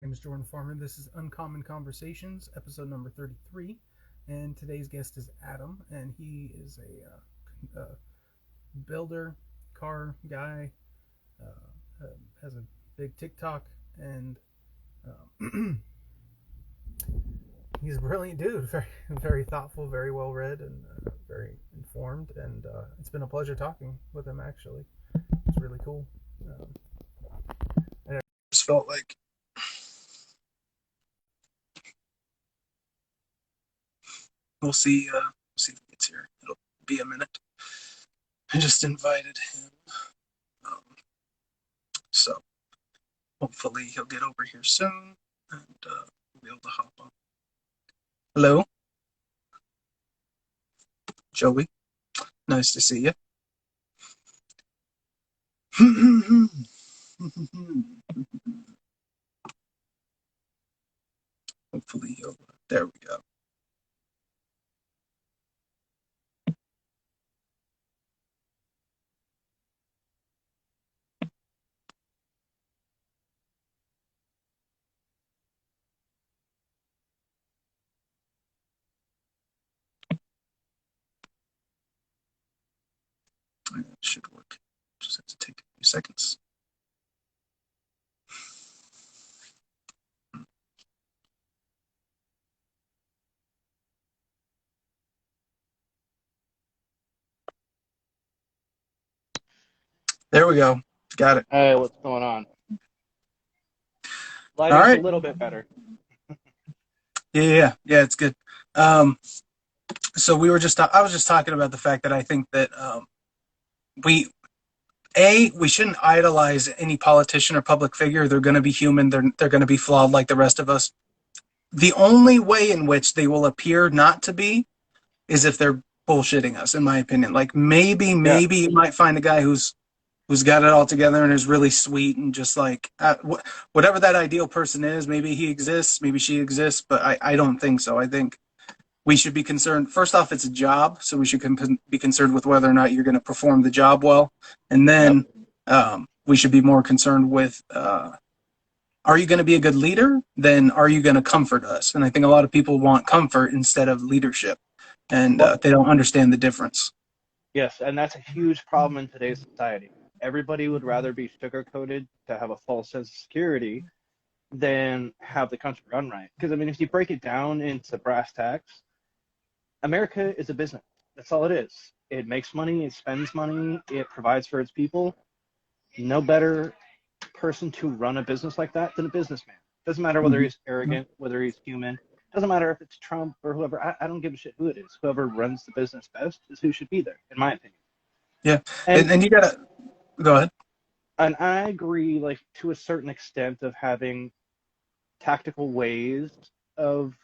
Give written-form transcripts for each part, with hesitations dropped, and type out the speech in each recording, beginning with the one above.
My name is Jordan Farmer. This is Uncommon Conversations, episode number 33. And today's guest is Adam, and he is a builder, car guy, has a big TikTok, and he's a brilliant dude. Very thoughtful, very well read, and very informed. And it's been a pleasure talking with him, actually. It's really cool. I just felt like we'll see if he gets here. It'll be a minute. I just invited him. Um, so hopefully he'll get over here soon and we'll be able to hop on. Hello, Joey. Nice to see you. Hopefully he'll. There we go. It should work. Just have to take a few seconds. There we go. Got it. Hey, what's going on? All Lighting's a right. little bit better. Yeah, it's good. So I was just talking about the fact that I think that we shouldn't idolize any politician or public figure. They're going to be human. They're going to be flawed like the rest of us. The only way in which they will appear not to be is if they're bullshitting us, in my opinion. Like maybe you might find a guy who's got it all together and is really sweet and just like whatever that ideal person is. Maybe he exists, maybe she exists, but I don't think so. I think we should be concerned. First off, it's a job, so we should be concerned with whether or not you're going to perform the job well, and then we should be more concerned with. Are you going to be a good leader? Then are you going to comfort us? And I think a lot of people want comfort instead of leadership, and they don't understand the difference. Yes, and that's a huge problem in today's society. Everybody would rather be sugar-coated to have a false sense of security than have the country run right. Because, I mean, if you break it down into brass tacks, America is a business. That's all it is. It makes money, it spends money, it provides for its people. No better person to run a business like that than a businessman. Doesn't matter whether he's arrogant, whether he's human. Doesn't matter if it's Trump or whoever. I don't give a shit who it is. Whoever runs the business best is who should be there, in my opinion. Yeah, and you gotta go ahead. And I agree, like, to a certain extent, of having tactical ways of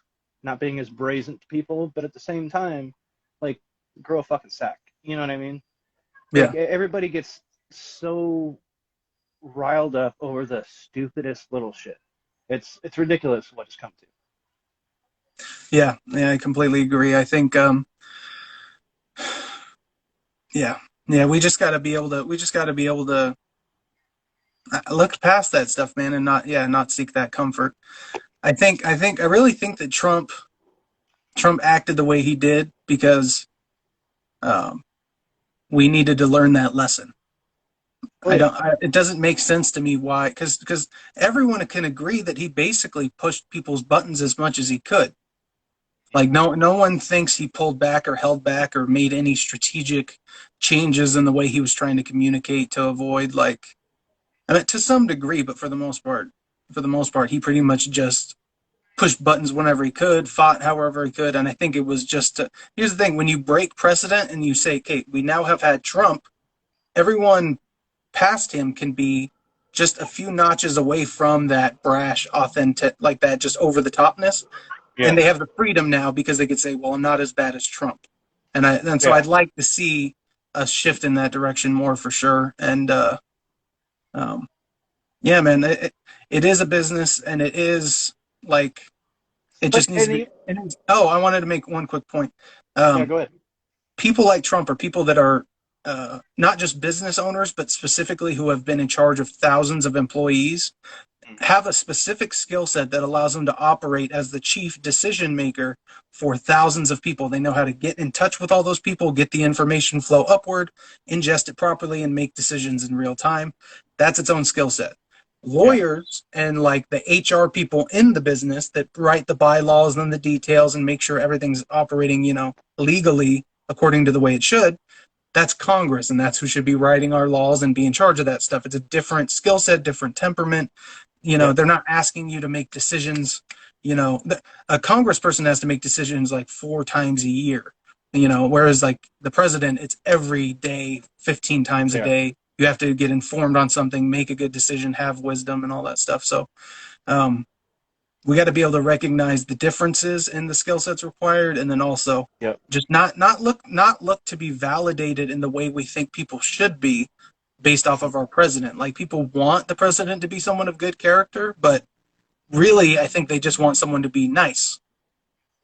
not being as brazen to people, but at the same time, like, grow a fucking sack. You know what I mean? Like, everybody gets so riled up over the stupidest little shit. It's ridiculous what it's come to. Yeah, I completely agree. I think, we just got to be able to look past that stuff, man, and not seek that comfort. I really think that Trump acted the way he did because we needed to learn that lesson. It doesn't make sense to me why, because everyone can agree that he basically pushed people's buttons as much as he could. Like no one thinks he pulled back or held back or made any strategic changes in the way he was trying to communicate to avoid, like, I mean, to some degree, but for the most part, he pretty much just pushed buttons whenever he could, fought however he could, and I think it was just. Here's the thing: when you break precedent and you say, "Okay, we now have had Trump," everyone past him can be just a few notches away from that brash, authentic, like that, just over the topness. Yeah. And they have the freedom now because they could say, well, I'm not as bad as Trump. So I'd like to see a shift in that direction more for sure. And, man, it is a business, and it is like, it just needs to be. I wanted to make one quick point. Go ahead. People like Trump are people that are not just business owners, but specifically who have been in charge of thousands of employees. have a specific skill set that allows them to operate as the chief decision maker for thousands of people. They know how to get in touch with all those people, get the information flow upward, ingest it properly, and make decisions in real time. That's its own skill set. Yeah. Lawyers and like the HR people in the business that write the bylaws and the details and make sure everything's operating, legally according to the way it should, that's Congress, and that's who should be writing our laws and be in charge of that stuff. It's a different skill set, different temperament. Yep. They're not asking you to make decisions. A congressperson has to make decisions like 4 times a year, whereas like the president, it's every day, 15 times a Yeah. day. You have to get informed on something, make a good decision, have wisdom and all that stuff. So we got to be able to recognize the differences in the skill sets required, and then also Yep. just not look to be validated in the way we think people should be based off of our president. Like, people want the president to be someone of good character, but really I think they just want someone to be nice.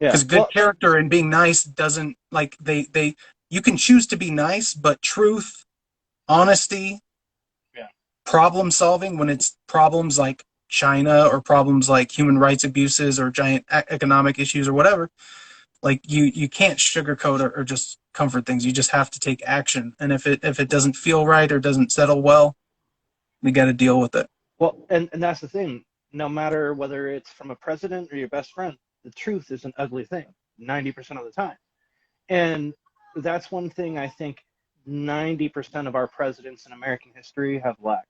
Yeah. Because good character and being nice doesn't, like, they you can choose to be nice, but truth, honesty, problem solving, when it's problems like China or problems like human rights abuses or giant economic issues or whatever, like you can't sugarcoat or just comfort things. You just have to take action. And if it doesn't feel right or doesn't settle well, we got to deal with it. Well, and that's the thing. No matter whether it's from a president or your best friend, the truth is an ugly thing 90% of the time. And that's one thing I think 90% of our presidents in American history have lacked.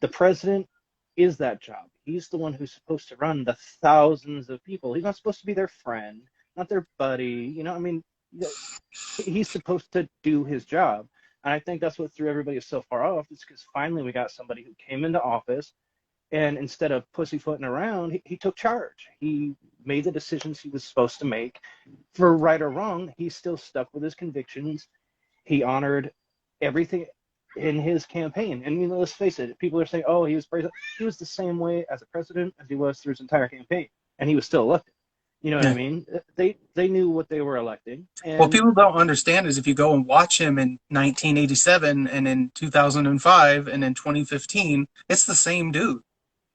The president is that job. He's the one who's supposed to run the thousands of people. He's not supposed to be their friend, not their buddy. He's supposed to do his job. And I think that's what threw everybody so far off, is because finally we got somebody who came into office, and instead of pussyfooting around, he took charge. He made the decisions he was supposed to make. For right or wrong, he still stuck with his convictions. He honored everything in his campaign. And let's face it, people are saying, oh, he was the same way as a president as he was through his entire campaign, and he was still elected. You know what I mean? They knew what they were electing. And what people don't understand is if you go and watch him in 1987 and in 2005 and in 2015, it's the same dude.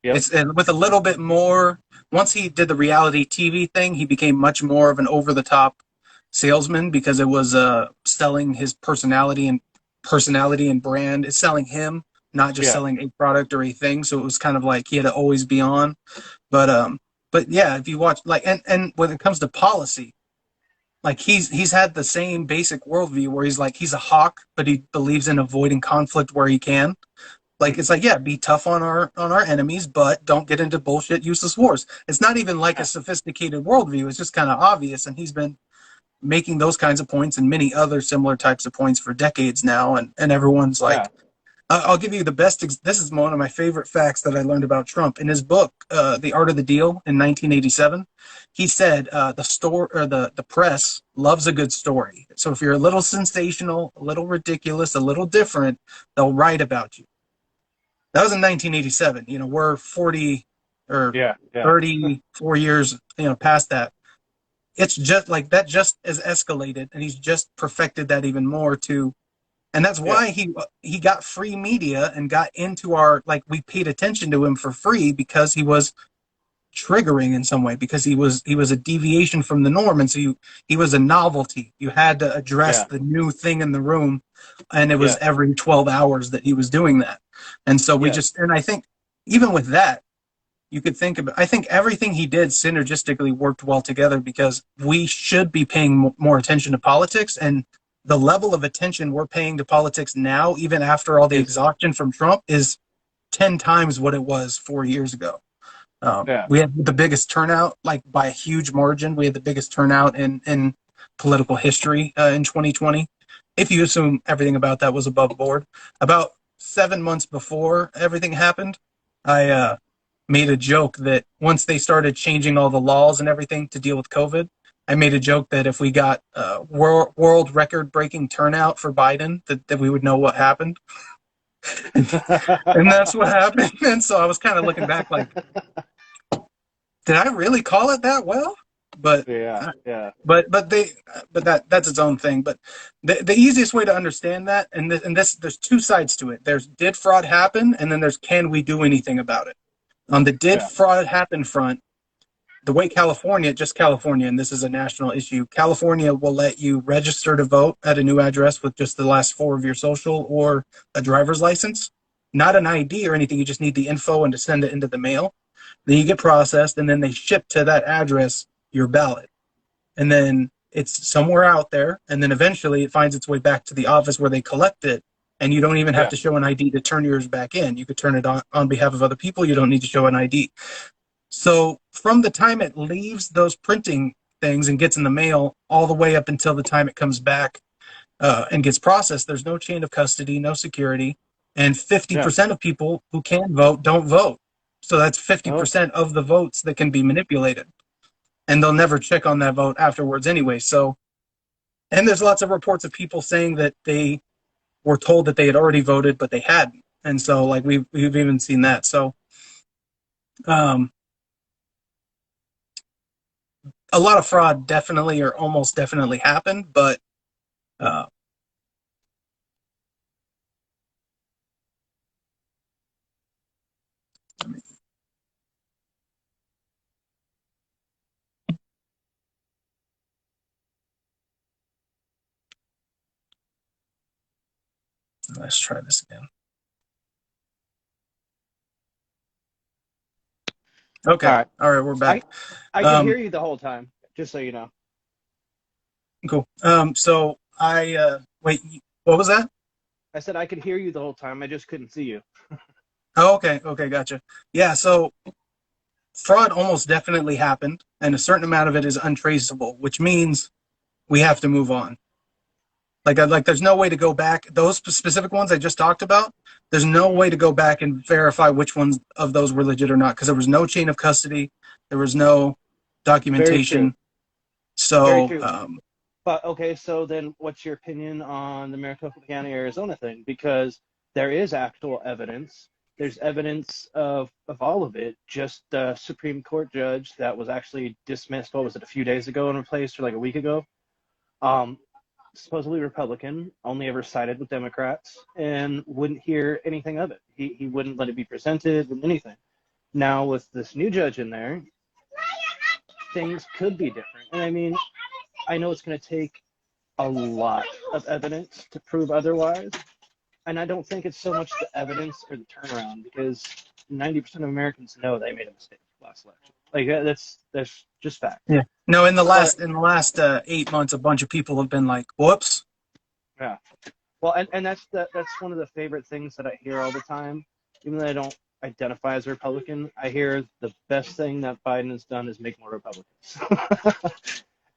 Yep. It's with a little bit more. Once he did the reality TV thing, he became much more of an over-the-top salesman, because it was selling his personality and brand. It's selling him, not just selling a product or a thing. So it was kind of like he had to always be on. But yeah, if you watch, like, and when it comes to policy, like he's had the same basic worldview where he's a hawk, but he believes in avoiding conflict where he can. Like, it's like, yeah, be tough on our enemies, but don't get into bullshit, useless wars. It's not even like a sophisticated worldview. It's just kind of obvious, and he's been making those kinds of points and many other similar types of points for decades now, and everyone's like, I'll give you the best. This is one of my favorite facts that I learned about Trump. In his book, The Art of the Deal, in 1987, he said the press loves a good story. So if you're a little sensational, a little ridiculous, a little different, they'll write about you. That was in 1987. We're 40 or 34 years past that. It's just like that just has escalated, and he's just perfected that even more too. And that's why he got free media and got into we paid attention to him for free, because he was triggering in some way, because he was a deviation from the norm, and so he was a novelty. You had to address the new thing in the room, and it was every 12 hours that he was doing that. And so and I think even with that, you could think about, I think everything he did synergistically worked well together, because we should be paying more attention to politics, and the level of attention we're paying to politics now, even after all the exhaustion from Trump, is 10 times what it was 4 years ago. We had the biggest turnout, like by a huge margin. We had the biggest turnout in political history in 2020. If you assume everything about that was above board. About 7 months before everything happened, I made a joke that once they started changing all the laws and everything to deal with COVID, I made a joke that if we got world record-breaking turnout for Biden, that we would know what happened. And that's what happened. And so I was kind of looking back like, did I really call it that well? But but that's its own thing. But the easiest way to understand that, and this, there's two sides to it. There's, did fraud happen, and then there's, can we do anything about it? On the did Yeah. fraud happen front, the way California, just California, and this is a national issue, California will let you register to vote at a new address with just the last four of your social or a driver's license. Not an ID or anything. You just need the info and to send it into the mail. Then you get processed, and then they ship to that address your ballot. And then it's somewhere out there, and then eventually it finds its way back to the office where they collect it. And you don't even have Yeah. to show an ID to turn yours back in. You could turn it on behalf of other people. You don't need to show an ID. So from the time it leaves those printing things and gets in the mail all the way up until the time it comes back and gets processed, there's no chain of custody, no security, and Yeah. 50% of people who can vote don't vote. So that's Oh, 50% of the votes that can be manipulated, and they'll never check on that vote afterwards anyway. So, and there's lots of reports of people saying that they were told that they had already voted, but they hadn't, and so like we've even seen that. So, um, a lot of fraud definitely or almost definitely happened, but uh, let's try this again. all Okay, right. all right, we're I back. I could hear Um, you the whole time, just so you know. cool. So I wait. What was that? I said I could hear you the whole time. I just couldn't see you. Oh, okay, okay, gotcha. Yeah, so fraud almost definitely happened, and a certain amount of it is untraceable, which means we have to move on. Like there's no way to go back. Those specific ones I just talked about, there's no way to go back and verify which ones of those were legit or not because there was no chain of custody, there was no Very true. documentation. Very So true. But okay, so then what's your opinion on the Maricopa County, Arizona thing? Because there is actual evidence. There's evidence of all of it. Just the Supreme Court judge that was actually dismissed, what was it, a few days ago and replaced, or like a week ago? Um, Supposedly Republican, only ever sided with Democrats, and wouldn't hear anything of it. He wouldn't let it be presented with anything. Now with this new judge in there, things could be different. And I mean, I know it's going to take a lot of evidence to prove otherwise. And I don't think it's so much the evidence or the turnaround because 90% of Americans know they made a mistake last election. Like that's just fact. yeah, no. In the But last 8 months, a bunch of people have been like, "Whoops." yeah, well, and that's one of the favorite things that I hear all the time. Even though I don't identify as a Republican, I hear the best thing that Biden has done is make more Republicans.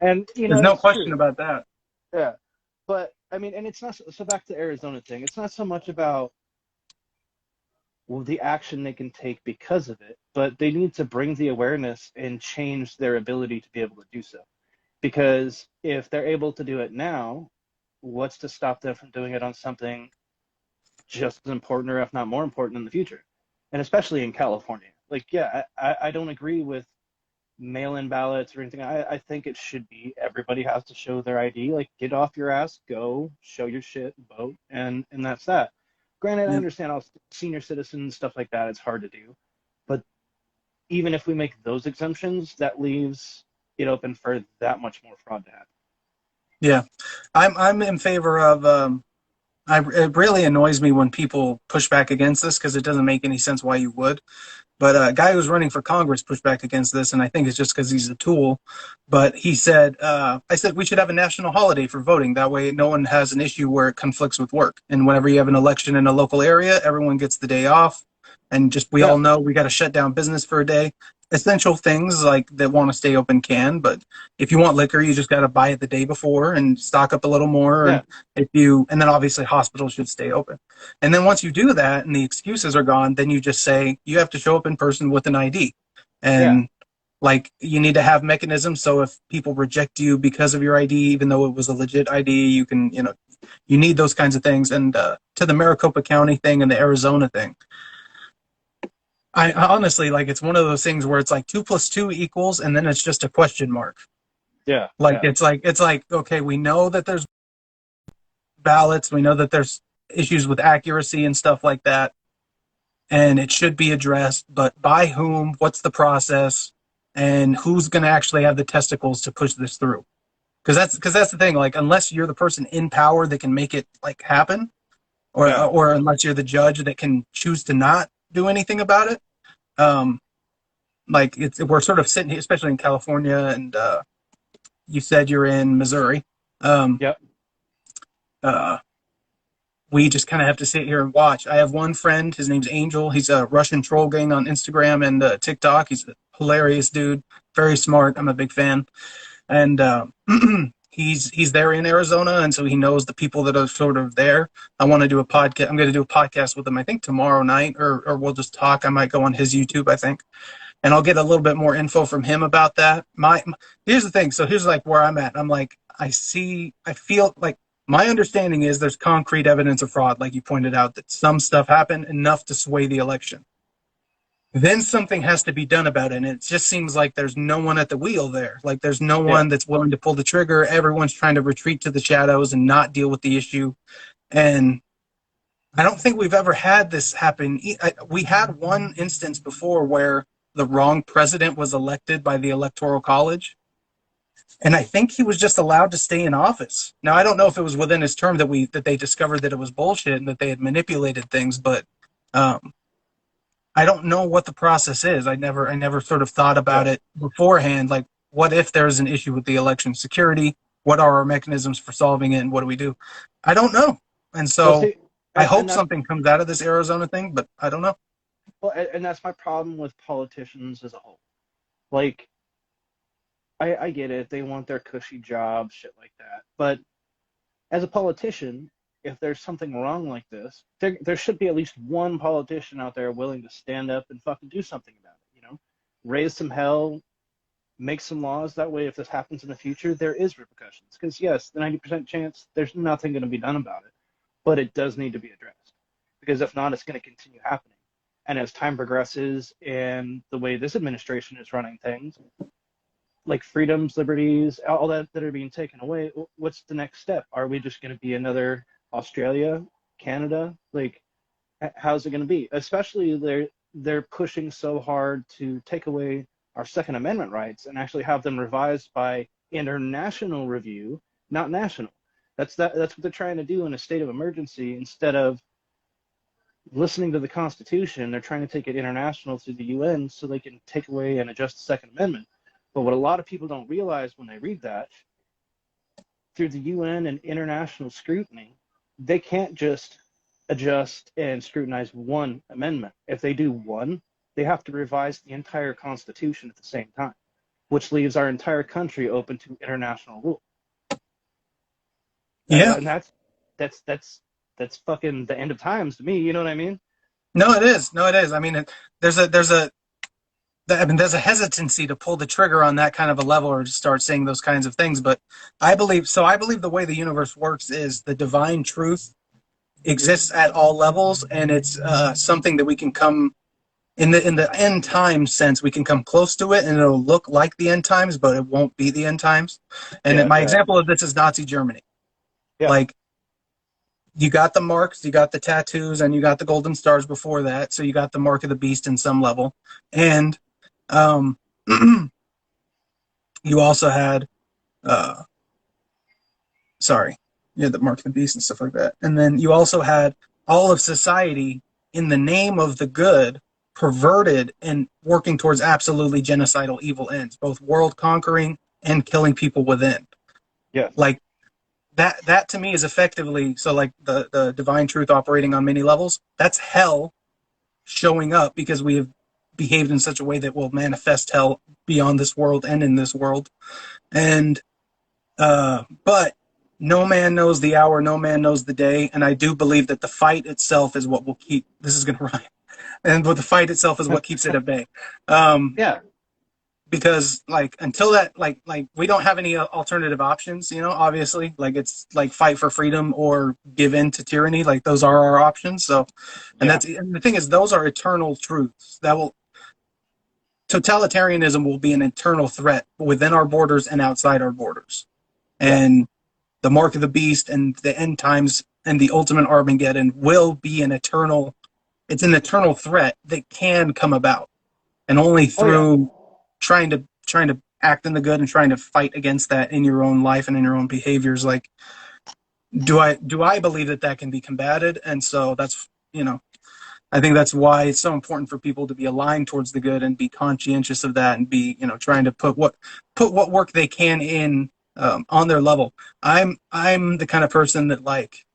And There's no it's question true. about that. Yeah. But I mean, and it's not so back to the Arizona thing. It's not so much about the action they can take because of it, but they need to bring the awareness and change their ability to be able to do so. Because if they're able to do it now, what's to stop them from doing it on something just as important or if not more important in the future? And especially in California. Like, yeah, I don't agree with mail-in ballots or anything. I think it should be everybody has to show their ID. Like, get off your ass, go, show your shit, vote, and that's that. Granted, I Yep. understand all senior citizens stuff like that. It's hard to do, but even if we make those exemptions, that leaves it open for that much more fraud to happen. Yeah, I'm in favor of. It really annoys me when people push back against this because it doesn't make any sense why you would. But a guy who's running for Congress pushed back against this, and I think it's just because he's a tool. But he said, I said we should have a national holiday for voting. That way, no one has an issue where it conflicts with work. And whenever you have an election in a local area, everyone gets the day off. And just we Yeah, all know we got to shut down business for a day. Essential things like that want to stay open can, but if you want liquor, you just got to buy it the day before and stock up a little more. yeah, And then obviously hospitals should stay open. And then once you do that and the excuses are gone, then you just say you have to show up in person with an ID. yeah, And like you need to have mechanisms so if people reject you because of your ID, even though it was a legit ID, you can, you need those kinds of things. And to the Maricopa County thing and the Arizona thing, I honestly like it's one of those things where it's like 2 + 2 equals, and then it's just a question mark. yeah, Like yeah, it's like okay, we know that there's ballots, we know that there's issues with accuracy and stuff like that. and it should be addressed, but by whom, what's the process, and who's going to actually have the testicles to push this through? Because that's the thing. Like, unless you're the person in power that can make it like happen, or unless you're the judge that can choose to not do anything about it, like we're sort of sitting here, especially in California, and you said you're in Missouri. Yep. We just kind of have to sit here and watch. I have one friend, his name's Angel. He's a Russian troll gang on Instagram and TikTok. He's a hilarious dude, very smart. I'm a big fan. And he's there in Arizona, and so he knows the people that are sort of there. I want to do a podcast. I'm going to do a podcast with him, I think tomorrow night, or we'll just talk. I might go on his YouTube, I think, and I'll get a little bit more info from him about that. Here's the thing. So here's like where I'm at. I'm like, I feel like my understanding is there's concrete evidence of fraud, like you pointed out, that some stuff happened enough to sway the election. Then something has to be done about it, and it just seems like there's no one at the wheel there. Like there's no one that's willing to pull the trigger. Everyone's trying to retreat to the shadows and not deal with the issue. And I don't think we've ever had this happen. We had one instance before where the wrong president was elected by the Electoral College, and I think he was just allowed to stay in office. Now, I don't know if it was within his term that they discovered that it was bullshit and that they had manipulated things, but I don't know what the process is. I never sort of thought about it beforehand. Like, what if there's an issue with the election security? What are our mechanisms for solving it, and what do we do? I don't know. And so I hope something comes out of this Arizona thing, but I don't know. Well, and that's my problem with politicians as a whole. Like, I get it. They want their cushy jobs, shit like that. But as a politician, if there's something wrong like this, there should be at least one politician out there willing to stand up and fucking do something about it, you know? Raise some hell, make some laws. That way, if this happens in the future, there is repercussions. Because, yes, the 90% chance there's nothing going to be done about it. But it does need to be addressed. Because if not, it's going to continue happening. And as time progresses and the way this administration is running things, like freedoms, liberties, all that are being taken away, what's the next step? Are we just going to be another Australia, Canada? Like, how's it going to be? Especially they're pushing so hard to take away our Second Amendment rights and actually have them revised by international review, not national. That's what they're trying to do in a state of emergency. Instead of listening to the Constitution, they're trying to take it international through the UN so they can take away and adjust the Second Amendment. But what a lot of people don't realize when they read that, through the UN and international scrutiny, they can't just adjust and scrutinize one amendment. If they do one, they have to revise the entire Constitution at the same time, which leaves our entire country open to international rule. Yeah. And that's fucking the end of times to me. You know what I mean? No, it is. I mean, there's a hesitancy to pull the trigger on that kind of a level or to start saying those kinds of things. But I believe the way the universe works is the divine truth exists at all levels, and it's something that we can come in the end times sense. We can come close to it, and it'll look like the end times, but it won't be the end times. And my example of this is Nazi Germany. Yeah. Like, you got the marks, you got the tattoos, and you got the golden stars before that. So you got the mark of the beast in some level, and you also had, the mark of the beast and stuff like that. And then you also had all of society in the name of the good perverted and working towards absolutely genocidal evil ends, both world conquering and killing people within. Yeah. Like that to me is effectively, so like the divine truth operating on many levels, that's hell showing up because we have behaved in such a way that will manifest hell beyond this world and in this world. And but no man knows the hour, no man knows the day, and I do believe that the fight itself is what will keep, this is going to rhyme, and but the fight itself is what keeps it at bay. Yeah. Because like until that, like we don't have any alternative options, you know, obviously, like it's like fight for freedom or give in to tyranny. Like those are our options. So, and and the thing is, those are eternal truths that will, totalitarianism will be an internal threat within our borders and outside our borders. And the mark of the beast and the end times and the ultimate Armageddon will be an eternal it's an eternal threat that can come about, and only Oh yeah. through trying to act in the good and trying to fight against that in your own life and in your own behaviors. Like, do I believe that that can be combated? And so that's, I think that's why it's so important for people to be aligned towards the good and be conscientious of that, and be, trying to put what work they can in, on their level. I'm the kind of person that, like,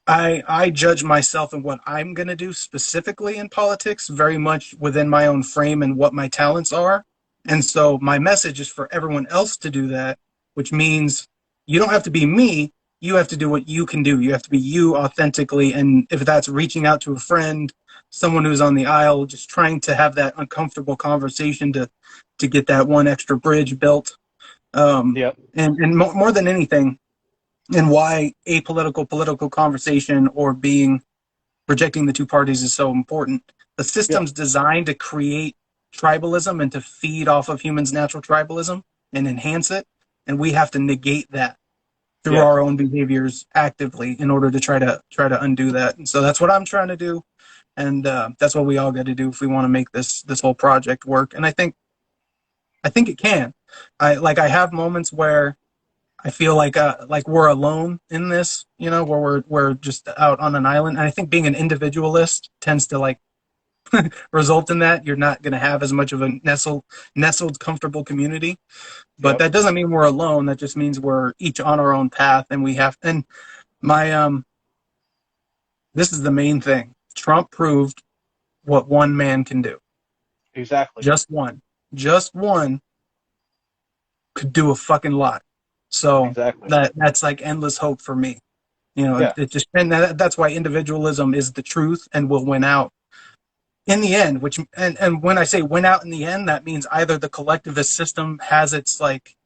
I judge myself and what I'm going to do specifically in politics very much within my own frame and what my talents are. And so my message is for everyone else to do that, which means you don't have to be me. You have to do what you can do. You have to be you authentically. And if that's reaching out to a friend, someone who's on the aisle, just trying to have that uncomfortable conversation to get that one extra bridge built. Yep. And more than anything, and why apolitical political conversation or being rejecting the two parties is so important. The Yep. system's designed to create tribalism and to feed off of humans' natural tribalism and enhance it, and we have to negate that through Yes. our own behaviors actively in order to try to undo that. And so that's what I'm trying to do, and that's what we all got to do if we want to make this whole project work. And I think it can. I have moments where I feel like we're alone in this, where we're just out on an island. And I think being an individualist tends to, like, result in that. You're not going to have as much of a nestled, comfortable community. But Yep. that doesn't mean we're alone. That just means we're each on our own path, and we have. And my this is the main thing. Trump proved what one man can do. Exactly. Just one could do a fucking lot. So Exactly. that's like endless hope for me. Yeah. It just, and that's why individualism is the truth and will win out in the end. Which, and when I say win out in the end, that means either the collectivist system has its, like,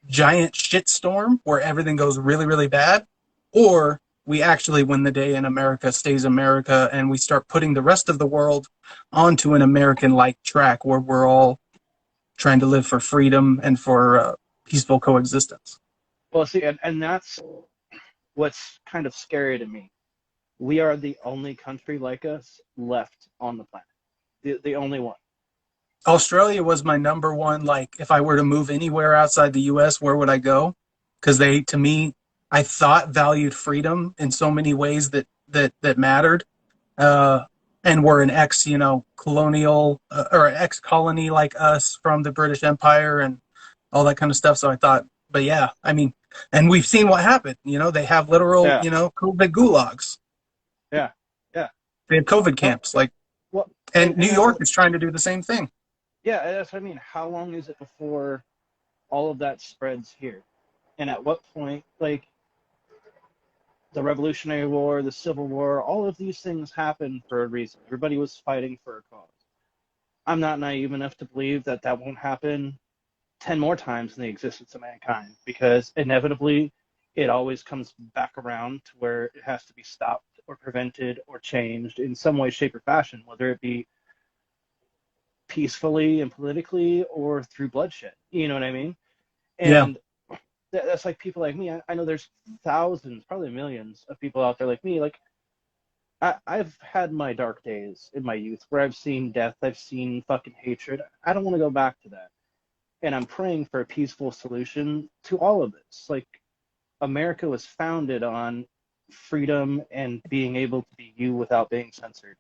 giant shitstorm where everything goes really, really bad, or we actually win the day and America stays America, and we start putting the rest of the world onto an American-like track where we're all trying to live for freedom and for peaceful coexistence. Well, see, and that's what's kind of scary to me. We are the only country like us left on the planet. The only one. Australia was my number one. Like, if I were to move anywhere outside the U.S., where would I go? Because they, to me, I thought valued freedom in so many ways that mattered, uh, and were an colonial, or ex-colony like us from the British Empire and all that kind of stuff. So I thought, but yeah, I mean, and we've seen what happened. They have literal, Yeah. COVID gulags. Yeah. Yeah. They have COVID Well, camps, like, well, and New and that's York what, is trying to do the same thing. yeah, that's what I mean. How long is it before all of that spreads here? And at what point, like, the Revolutionary War, the Civil War, all of these things happened for a reason. Everybody was fighting for a cause. I'm not naive enough to believe that that won't happen 10 more times in the existence of mankind, because inevitably it always comes back around to where it has to be stopped or prevented or changed in some way, shape, or fashion, whether it be peacefully and politically or through bloodshed. You know what I mean? Yeah. And that's like people like me. I know there's thousands, probably millions of people out there like me. Like, I've had my dark days in my youth where I've seen death, I've seen fucking hatred. I don't want to go back to that. And I'm praying for a peaceful solution to all of this. Like, America was founded on freedom and being able to be you without being censored.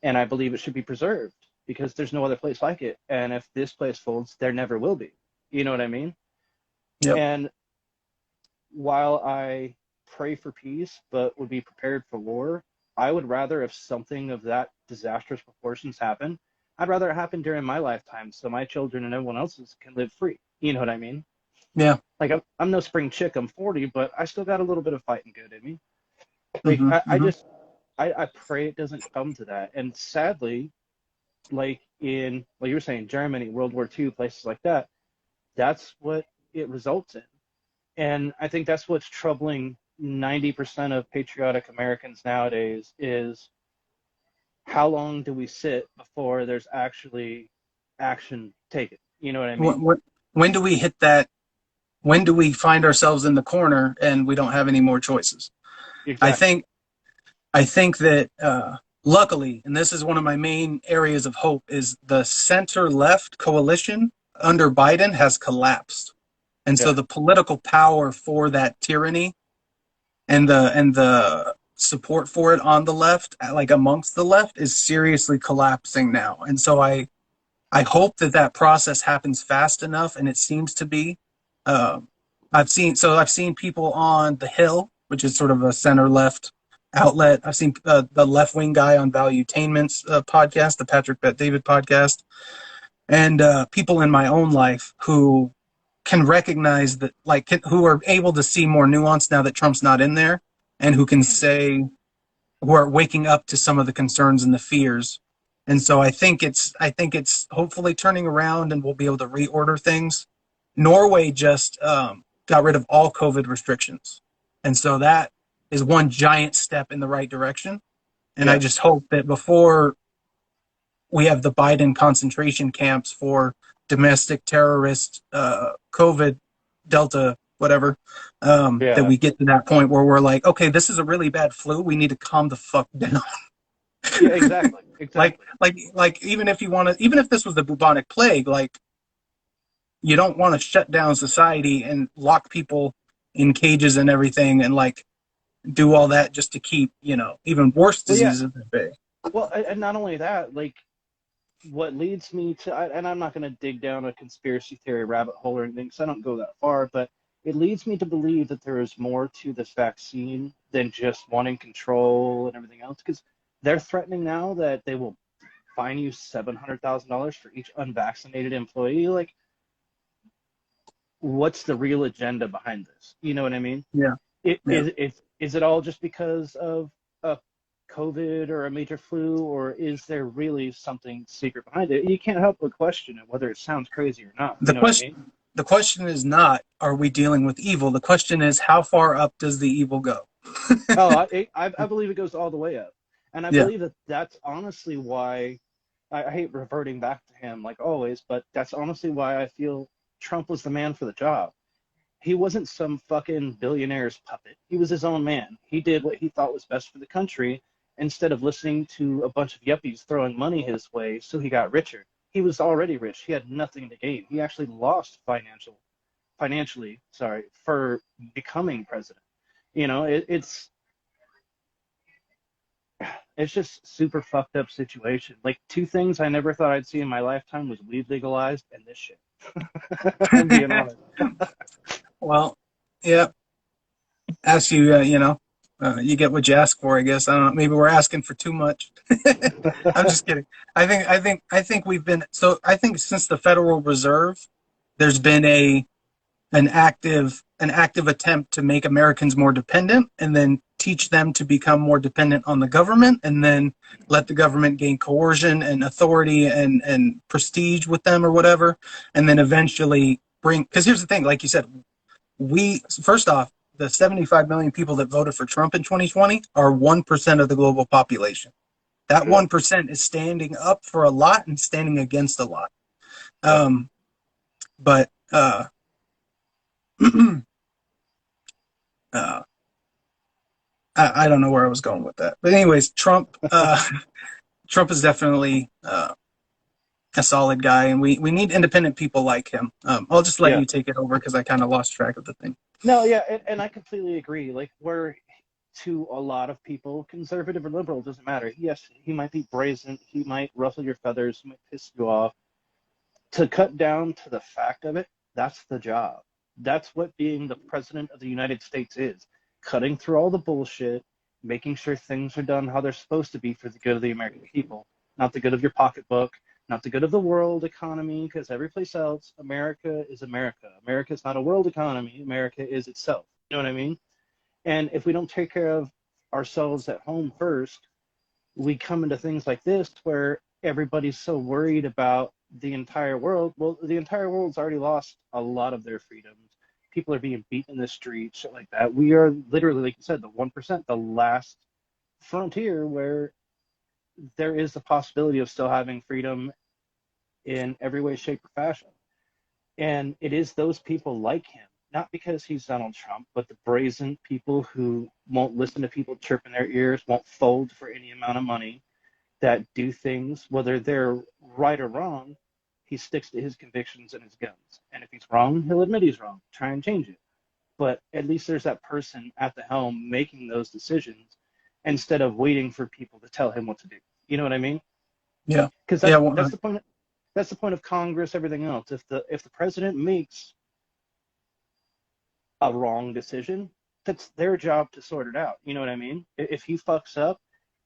And I believe it should be preserved because there's no other place like it. And if this place folds, there never will be. You know what I mean? Yep. And while I pray for peace but would be prepared for war, I would rather, if something of that disastrous proportions happen, I'd rather it happen during my lifetime so my children and everyone else's can live free. You know what I mean? Yeah. Like, I'm no spring chick, I'm 40, but I still got a little bit of fighting good in me. Like, Hmm. I Hmm. just, I pray it doesn't come to that. And sadly, like in, like you were saying, Germany, World War II, places like that, that's what it results in. And I think that's what's troubling 90% of patriotic Americans nowadays is how long do we sit before there's actually action taken? You know what I mean? When do we hit that? When do we find ourselves in the corner and we don't have any more choices? I Exactly. think I think that luckily, and this is one of my main areas of hope, is the center left coalition under Biden has collapsed. And so Yeah. the political power for that tyranny and the support for it on the left, like amongst the left, is seriously collapsing now. And so I hope that that process happens fast enough, and it seems to be. Uh, I've seen people on the Hill, which is sort of a center left outlet. I've seen the left wing guy on Valuetainment's podcast, the Patrick Bet David podcast, and people in my own life who can recognize that, like, who are able to see more nuance now that Trump's not in there, and who can say, who are waking up to some of the concerns and the fears. And so I think it's hopefully turning around, and we'll be able to reorder things. Norway just got rid of all COVID restrictions, and so that is one giant step in the right direction. And I Yeah. just hope that before we have the Biden concentration camps for domestic terrorist COVID Delta whatever, that Yeah. we get to that point where we're like, okay, this is a really bad flu. We need to calm the fuck down. Yeah. Exactly. like Exactly. like even if you want to, even if this was the bubonic plague, like, you don't want to shut down society and lock people in cages and everything, and like do all that just to keep, even worse Well, yeah. diseases at bay. Well, and not only that, like what leads me to, and I'm not going to dig down a conspiracy theory rabbit hole or anything, because I don't go that far, but it leads me to believe that there is more to this vaccine than just wanting control and everything else, because they're threatening now that they will fine you $700,000 for each unvaccinated employee. Like, what's the real agenda behind this? You know what I mean? Yeah, It, yeah. is it all just because of a COVID or a major flu, or is there really something secret behind it? You can't help but question it, whether it sounds crazy or not. You The know what I mean? question the question is not, are we dealing with evil? The question is, how far up does the evil go? Oh, I believe it goes all the way up, and I Yeah. believe that that's honestly why I hate reverting back to him like always, but that's honestly why I feel Trump was the man for the job. He wasn't some fucking billionaire's puppet. He was his own man. He did what he thought was best for the country instead of listening to a bunch of yuppies throwing money his way so he got richer. He was already rich. He had nothing to gain. He actually lost financially, sorry, for becoming president. You know, it's just super fucked up situation. Like two things I never thought I'd see in my lifetime was weed legalized and this shit. I'm being honest. Well, yeah. Ask you, you get what you ask for, I guess. I don't know. Maybe we're asking for too much. I'm just kidding. I think we've been, so I think since the Federal Reserve, there's been an active attempt to make Americans more dependent, and then teach them to become more dependent on the government, and then let the government gain coercion and authority and prestige with them or whatever, and then eventually bring, because here's the thing, like you said, we, first off, the 75 million people that voted for Trump in 2020 are 1% of the global population. That Yeah, 1% is standing up for a lot and standing against a lot. yeah. Um, but uh, I don't know where I was going with that. But anyways, Trump, Trump is definitely a solid guy, and we need independent people like him. I'll just let Yeah. you take it over because I kind of lost track of the thing. No, yeah, and I completely agree. Like, where to a lot of people, conservative or liberal, doesn't matter. Yes, he might be brazen, he might ruffle your feathers, he might piss you off. To cut down to the fact of it, that's the job. That's what being the president of the United States is. Cutting through all the bullshit, making sure things are done how they're supposed to be for the good of the American people, not the good of your pocketbook, not the good of the world economy, because every place else, America is America. America is not a world economy. America is itself. You know what I mean? And if we don't take care of ourselves at home first, we come into things like this where everybody's so worried about the entire world. Well, the entire world's already lost a lot of their freedoms. People are being beaten in the streets, shit like that. We are literally, like you said, the 1%, the last frontier where there is the possibility of still having freedom in every way, shape, or fashion. And it is those people like him not because he's Donald Trump, but the brazen people who won't listen to people chirping their ears, won't fold for any amount of money, that do things, whether they're right or wrong, he sticks to his convictions and his guns. And if he's wrong, he'll admit he's wrong, try and change it. But at least there's that person at the helm making those decisions instead of waiting for people to tell him what to do. You know what I mean? Yeah. Because Yeah. that's the point. That's the point of Congress, everything else. If the president makes a wrong decision, that's their job to sort it out. You know what I mean? If he fucks up,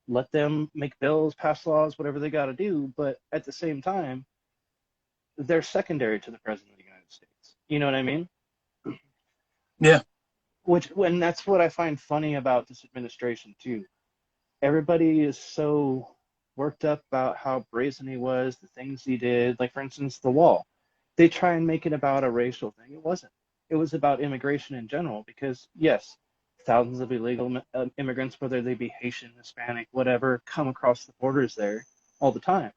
let them make bills, pass laws, whatever they got to do. But at the same time, they're secondary to the president of the United States. You know what I mean? Yeah. When that's what I find funny about this administration too. Everybody is so worked up about how brazen he was, the things he did. Like, for instance, the wall. They try and make it about a racial thing. It wasn't. It was about immigration in general because, yes, thousands of illegal immigrants, whether they be Haitian, Hispanic, whatever, come across the borders there all the time.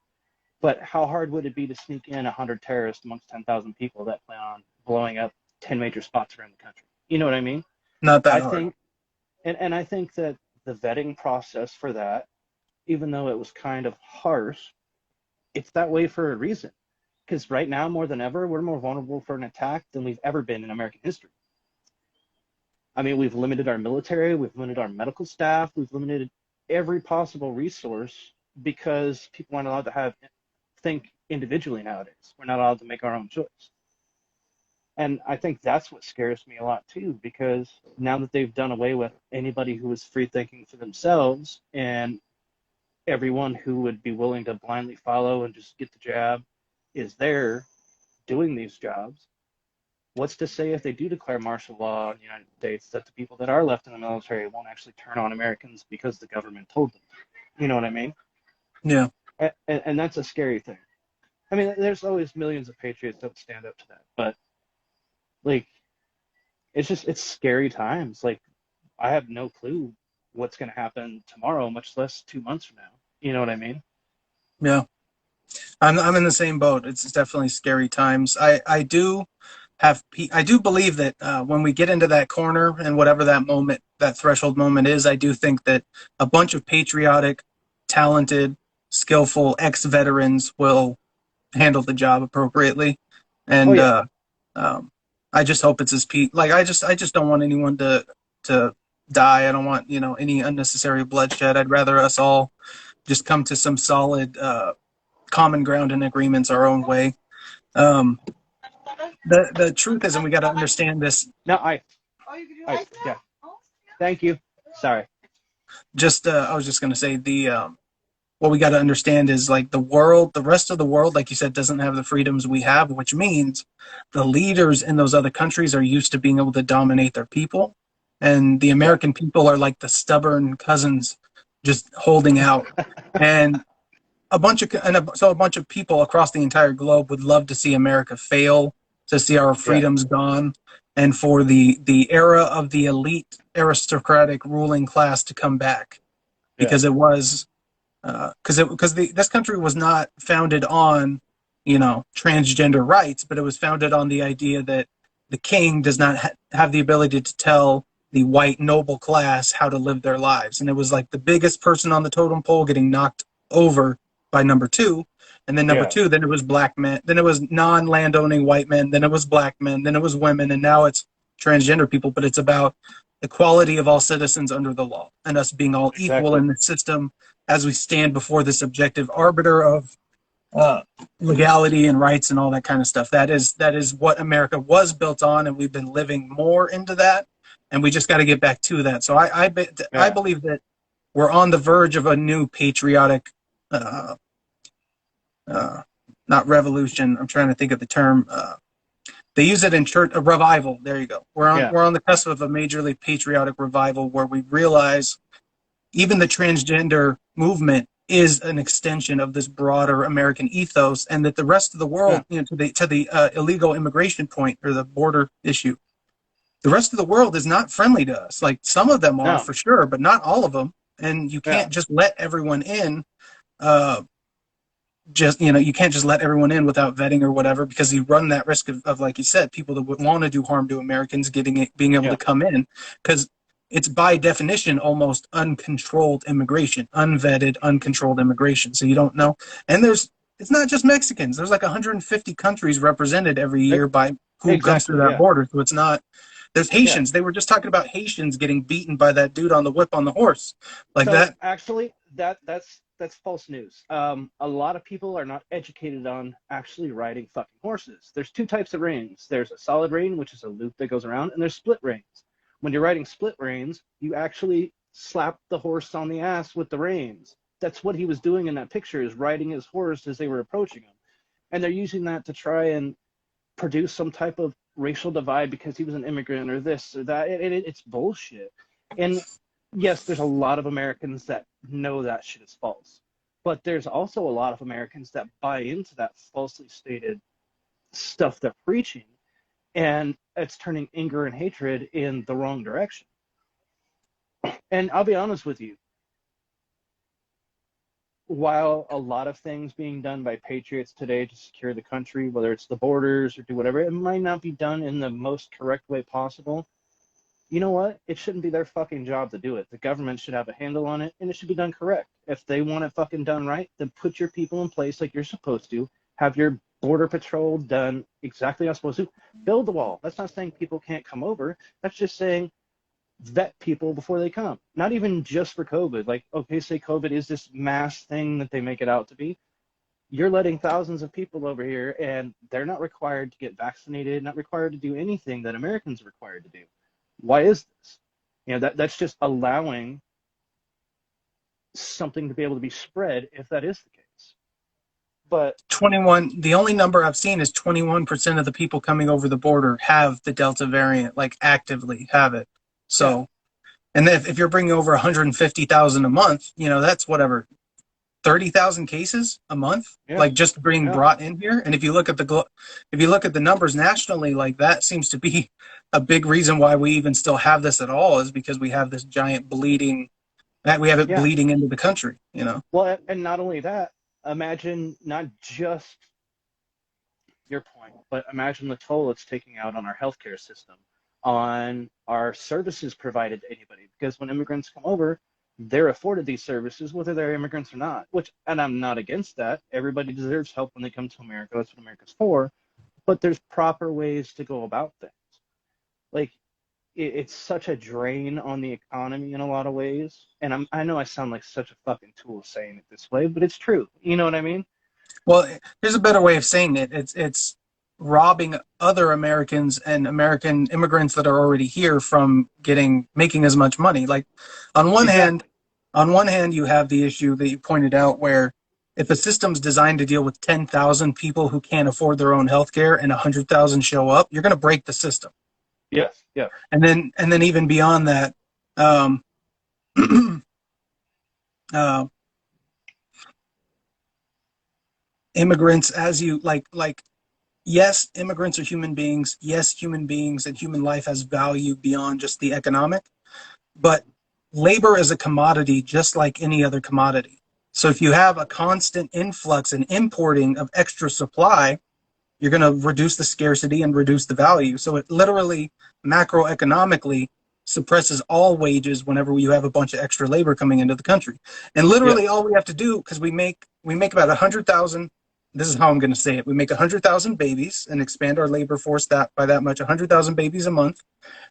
But how hard would it be to sneak in 100 terrorists amongst 10,000 people that plan on blowing up 10 major spots around the country? You know what I mean? Not that I hard. think, and I think that the vetting process for that, even though it was kind of harsh, it's that way for a reason. Because right now, more than ever, we're more vulnerable for an attack than we've ever been in American history. I mean, we've limited our military, we've limited our medical staff, we've limited every possible resource because people aren't allowed to think individually nowadays. We're not allowed to make our own choice. And I think that's what scares me a lot too, because now that they've done away with anybody who is free thinking for themselves and everyone who would be willing to blindly follow and just get the jab is there doing these jobs, what's to say if they do declare martial law in the United States that the people that are left in the military won't actually turn on Americans because the government told them? You know what I mean? Yeah. And that's a scary thing. I mean, there's always millions of patriots that would stand up to that, but like, it's scary times. Like, I have no clue what's going to happen tomorrow, much less 2 months from now. You know what I mean? Yeah. I'm in the same boat. It's definitely scary times. I do believe that when we get into that corner and whatever that moment, that threshold moment is, I do think that a bunch of patriotic, talented, skillful ex-veterans will handle the job appropriately. Oh And yeah, I just hope it's as like I just don't want anyone to die. I don't want any unnecessary bloodshed. I'd rather us all just come to some solid common ground and agreements our own way. Um, the truth is, and we got to understand this. no, yeah. Thank you. Sorry. I was just going to say what we got to understand is, like, the rest of the world, like you said, doesn't have the freedoms we have, which means the leaders in those other countries are used to being able to dominate their people, and the Yeah. American people are like the stubborn cousins just holding out. And a bunch of people across the entire globe would love to see America fail, to see our Yeah. freedoms gone, and for the era of the elite aristocratic ruling class to come back, Yeah. because it was this country was not founded on transgender rights, but it was founded on the idea that the king does not have the ability to tell the white noble class how to live their lives, and it was like the biggest person on the totem pole getting knocked over by number two, and then number Yeah. two, then it was black men, then it was non-landowning white men, then it was black men, then it was women, and now it's transgender people. But it's about equality of all citizens under the law and us being all equal Exactly. in the system as we stand before this objective arbiter of legality and rights and all that kind of stuff. That is what America was built on, and we've been living more into that, and we just got to get back to that. So I Yeah. believe that we're on the verge of a new patriotic, not revolution. I'm trying to think of the term. They use it in church, a revival. There you go. Yeah. We're on the cusp of a majorly patriotic revival where we realize even the transgender movement is an extension of this broader American ethos, and that the rest of the world, Yeah. to the illegal immigration point or the border issue, the rest of the world is not friendly to us. Like, some of them are No. for sure, but not all of them. And you Yeah. can't just let everyone in uh, just, you can't just let everyone in without vetting or whatever, because you run that risk of like you said, people that would want to do harm to Americans being able to Yeah, come in, because it's by definition almost uncontrolled immigration, unvetted, uncontrolled immigration. So you don't know. And it's not just Mexicans. There's like 150 countries represented every year by who comes through exactly. that Yeah, border. So it's not. There's yeah. Haitians. They were just talking about Haitians getting beaten by that dude on the whip on the horse, like So that. actually, that's false news. A lot of people are not educated on actually riding fucking horses. There's two types of reins. There's a solid rein, which is a loop that goes around, and there's split reins. When you're riding split reins, you actually slap the horse on the ass with the reins. That's what he was doing in that picture, is riding his horse as they were approaching him. And they're using that to try and produce some type of racial divide because he was an immigrant or this or that. It's bullshit. And yes, there's a lot of Americans that know that shit is false. But there's also a lot of Americans that buy into that falsely stated stuff they're preaching. And it's turning anger and hatred in the wrong direction. And I'll be honest with you, while a lot of things being done by patriots today to secure the country, whether it's the borders or do whatever, it might not be done in the most correct way possible. You know what? It shouldn't be their fucking job to do it. The government should have a handle on it, and it should be done correct. If they want it fucking done right, then put your people in place like you're supposed to. Have your border patrol done exactly as supposed to. Build the wall. That's not saying people can't come over. That's just saying vet people before they come. Not even just for COVID. Like, okay, say COVID is this mass thing that they make it out to be. You're letting thousands of people over here, and they're not required to get vaccinated, not required to do anything that Americans are required to do. Why is this? That's just allowing something to be able to be spread if that is the case. But 21, the only number I've seen is 21% of the people coming over the border have the Delta variant, like actively have it. yeah, So, and if you're bringing over 150,000 a month, that's whatever, 30,000 cases a month, yeah, like just being yeah, brought in here. And if you look at the numbers nationally, like that seems to be a big reason why we even still have this at all, is because we have this giant bleeding, that we have it yeah. bleeding into the country. Well, and not only that, imagine not just your point, but imagine the toll it's taking out on our healthcare system, on our services provided to anybody. Because when immigrants come over, they're afforded these services, whether they're immigrants or not. And I'm not against that. Everybody deserves help when they come to America. That's what America's for. But there's proper ways to go about things. Like, it's such a drain on the economy in a lot of ways. And I know I sound like such a fucking tool saying it this way, but it's true. You know what I mean? Well, here's a better way of saying it. It's robbing other Americans and American immigrants that are already here from making as much money. Like on one hand, Exactly. you have the issue that you pointed out, where if a system's designed to deal with 10,000 people who can't afford their own health care and 100,000 show up, you're going to break the system. Yes. Yeah. And then even beyond that, um, uh, immigrants, as you like yes, immigrants are human beings. Yes, human beings and human life has value beyond just the economic, but labor is a commodity just like any other commodity. So if you have a constant influx and importing of extra supply, you're going to reduce the scarcity and reduce the value. So it literally, macroeconomically, suppresses all wages whenever you have a bunch of extra labor coming into the country. And Yes. literally all we have to do, because we make about 100,000, this is how I'm going to say it, we make 100,000 babies and expand our labor force by that much, 100,000 babies a month.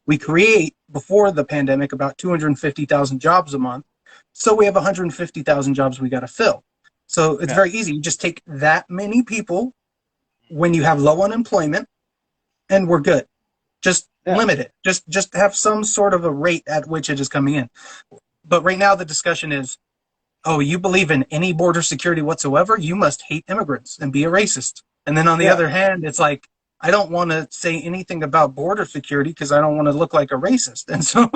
We create, before the pandemic, about 250,000 jobs a month. So we have 150,000 jobs we got to fill. So it's Yeah. very easy. You just take that many people when you have low unemployment, and we're good. Just Yeah. limit it. Just have some sort of a rate at which it is coming in. But right now the discussion is, oh, you believe in any border security whatsoever, you must hate immigrants and be a racist. And then on the Yeah. other hand, it's like, I don't want to say anything about border security because I don't want to look like a racist. And so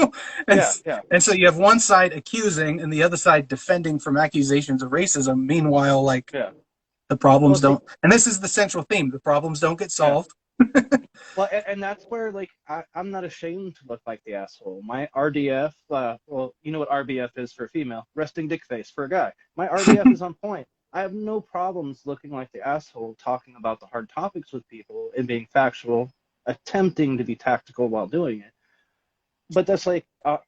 and, Yeah. Yeah. and so you have one side accusing and the other side defending from accusations of racism. Meanwhile, like, Yeah. the problems Well, see, don't, and this is the central theme, the problems don't get yeah. solved. Well, and that's where, like, I'm not ashamed to look like the asshole. My RDF, well, you know what RBF is for a female, resting dick face for a guy. My RDF is on point. I have no problems looking like the asshole talking about the hard topics with people and being factual, attempting to be tactical while doing it. But that's like,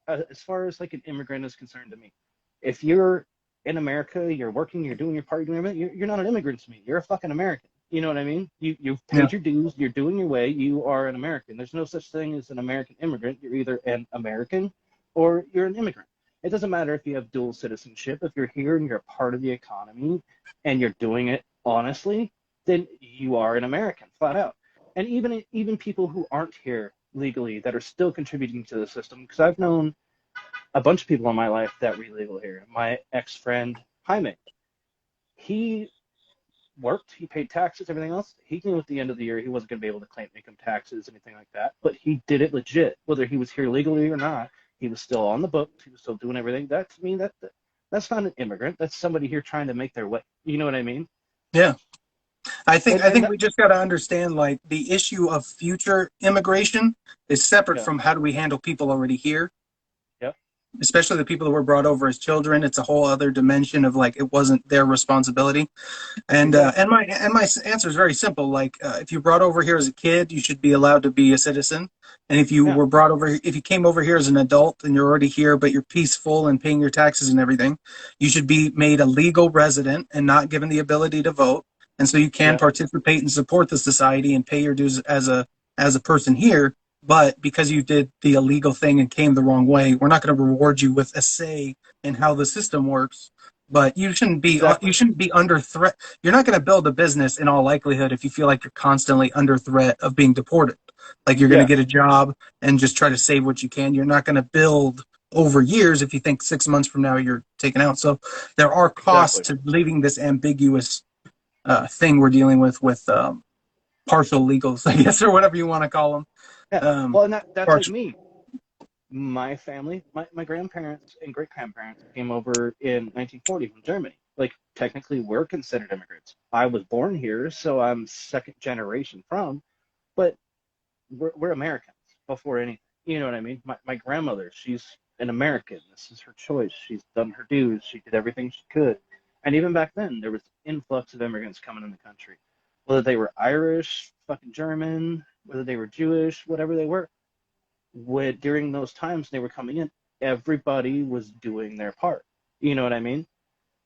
as far as like an immigrant is concerned to me, if you're in America, you're working, you're doing your part, you're doing everything, you're not an immigrant to me. You're a fucking American. You know what I mean? You've Yeah. paid your dues, you're doing your way, you are an American. There's no such thing as an American immigrant. You're either an American or you're an immigrant. It doesn't matter if you have dual citizenship. If you're here and you're a part of the economy and you're doing it honestly, then you are an American, flat out. And even people who aren't here legally that are still contributing to the system, because I've known a bunch of people in my life that were illegal here. My ex-friend Jaime, he worked, he paid taxes, everything else. He knew at the end of the year he wasn't going to be able to claim income taxes, anything like that, but he did it legit. Whether he was here legally or not, he was still on the books, he was still doing everything. That, to me, that's not an immigrant. That's somebody here trying to make their way. You know what I mean? Yeah. I think And we just got to understand, like, the issue of future immigration is separate yeah, from how do we handle people already here, yeah, especially the people that were brought over as children. It's a whole other dimension of, like, it wasn't their responsibility. And exactly. my answer is very simple. Like, if you brought over here as a kid, you should be allowed to be a citizen. And if you Yeah, were brought over, if you came over here as an adult and you're already here, but you're peaceful and paying your taxes and everything, you should be made a legal resident and not given the ability to vote. And so you can yeah, participate and support the society and pay your dues as a person here. But because you did the illegal thing and came the wrong way, we're not going to reward you with a say in how the system works. But exactly. you shouldn't be under threat. You're not going to build a business in all likelihood if you feel like you're constantly under threat of being deported. Like you're going to Yeah, get a job and just try to save what you can. You're not going to build over years if you think 6 months from now you're taken out. So there are costs exactly. to leaving this ambiguous thing we're dealing with partial legals, I guess, or whatever you want to call them. Yeah. Um, Well, and that's like partial. me. My family, my grandparents and great grandparents came over in 1940 from Germany. Like, technically, we're considered immigrants. I was born here, so I'm second generation from, but we're Americans before anything. You know what I mean? My grandmother, she's an American. This is her choice. She's done her dues. She did everything she could. And even back then, there was influx of immigrants coming in the country, whether they were Irish, fucking German, whether they were Jewish, whatever they were. During those times they were coming in, everybody was doing their part. You know what I mean?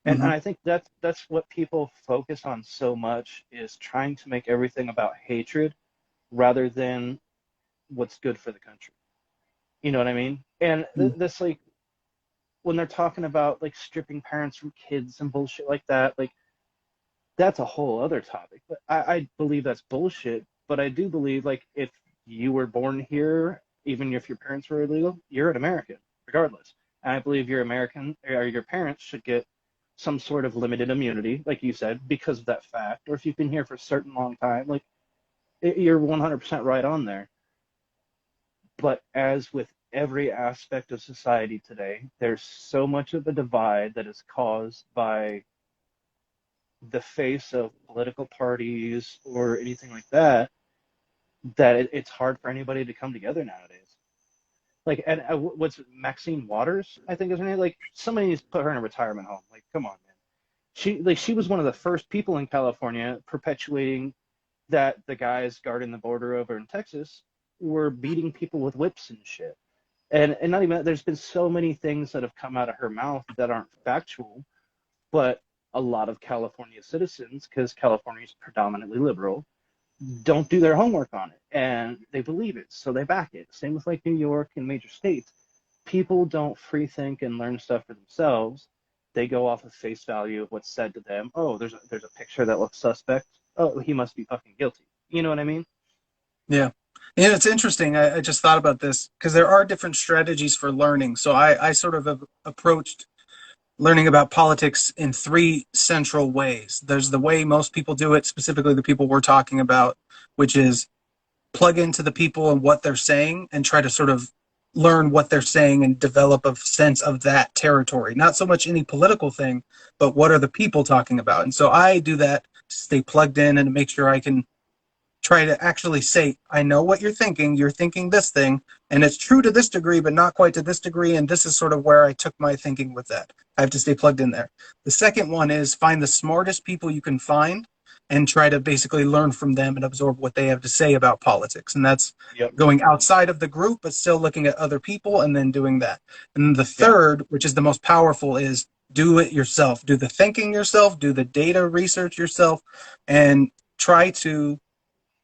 And Mm-hmm. I think that's what people focus on so much, is trying to make everything about hatred rather than what's good for the country. You know what I mean? And this, like, when they're talking about like stripping parents from kids and bullshit like that, like, that's a whole other topic. But I believe that's bullshit. But I do believe, like, if you were born here, even if your parents were illegal, you're an American, regardless. And I believe your American or your parents should get some sort of limited immunity, like you said, because of that fact. Or if you've been here for a certain long time, like, you're 100% right on there. But as with every aspect of society today, there's so much of a divide that is caused by the face of political parties or anything like that, that it's hard for anybody to come together nowadays. Like, and what's Maxine Waters, I think is her name. Like, somebody needs to put her in a retirement home. Like, come on, man. She was one of the first people in California perpetuating that the guys guarding the border over in Texas were beating people with whips and shit. And not even that, there's been so many things that have come out of her mouth that aren't factual, but a lot of California citizens, because California is predominantly liberal, don't do their homework on it, and they believe it, so they back it. Same with like New York and major states. People don't free think and learn stuff for themselves. They go off of face value of what's said to them. Oh, there's a picture that looks suspect. Oh, he must be fucking guilty. You know what I mean? Yeah. Yeah, it's interesting. I just thought about this because there are different strategies for learning. So I sort of have approached learning about politics in three central ways. There's the way most people do it, specifically the people we're talking about, which is plug into the people and what they're saying and try to sort of learn what they're saying and develop a sense of that territory. Not so much any political thing, but what are the people talking about? And so I do that to stay plugged in and to make sure I can try to actually say, I know what you're thinking this thing, and it's true to this degree, but not quite to this degree, and this is sort of where I took my thinking with that. I have to stay plugged in there. The second one is find the smartest people you can find and try to basically learn from them and absorb what they have to say about politics. And that's going outside of the group, but still looking at other people and then doing that. And the third, which is the most powerful, is do it yourself. Do the thinking yourself, do the data research yourself, and try to